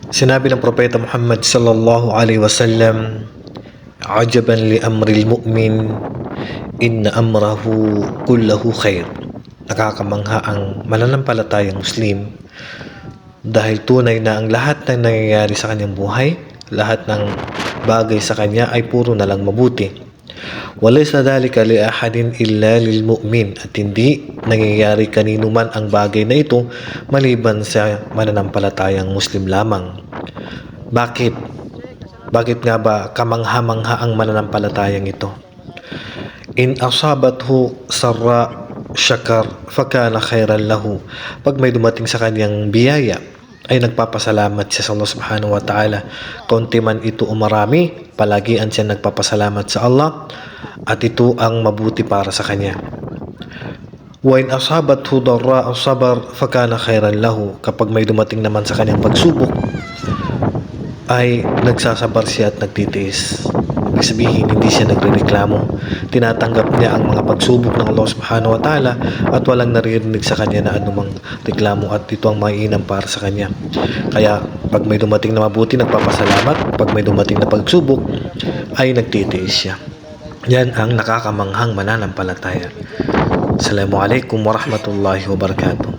Sinabi ng Propeta Muhammad sallallahu alaihi wasallam, "Ajaban li amril mu'min, inna amrahu kullahu khair." Nakakamangha ang mananampalatayang Muslim dahil tunay na ang lahat ng nangyayari sa kanyang buhay, lahat ng bagay sa kanya ay puro na lang mabuti. Walaysa dhalika li ahadin illa lil mu'min, at hindi nangyayari kanino man ang bagay na ito maliban sa mananampalatayang Muslim lamang. Bakit? Bakit nga ba kamangha-mangha ang mananampalatayang ito? In asabathu sarra syakar fakana khairan lahu. Pag may dumating sa kanyang biyaya, ay nagpapasalamat siya sa Allah subhanahu wa ta'ala. Konti man ito o marami, palagian siya nagpapasalamat sa Allah, at ito ang mabuti para sa kanya. Wa in asabathu darra sabar fakana khairan lahu. Kapag may dumating naman sa kanyang pagsubok, ay nagsasabar siya at nagtitiis. Ibig sabihin, hindi siya nagrereklamo. Tinatanggap niya ang mga pagsubok ng Allah subhanahu wa ta'ala at walang naririnig sa kanya na anumang reklamo, at ito ang maiinam para sa kanya. Kaya pag may dumating na mabuti, nagpapasalamat. Pag may dumating na pagsubok, ay nagtitiis siya. Yan ang nakakamanghang mananampalataya. Assalamualaikum warahmatullahi wabarakatuh.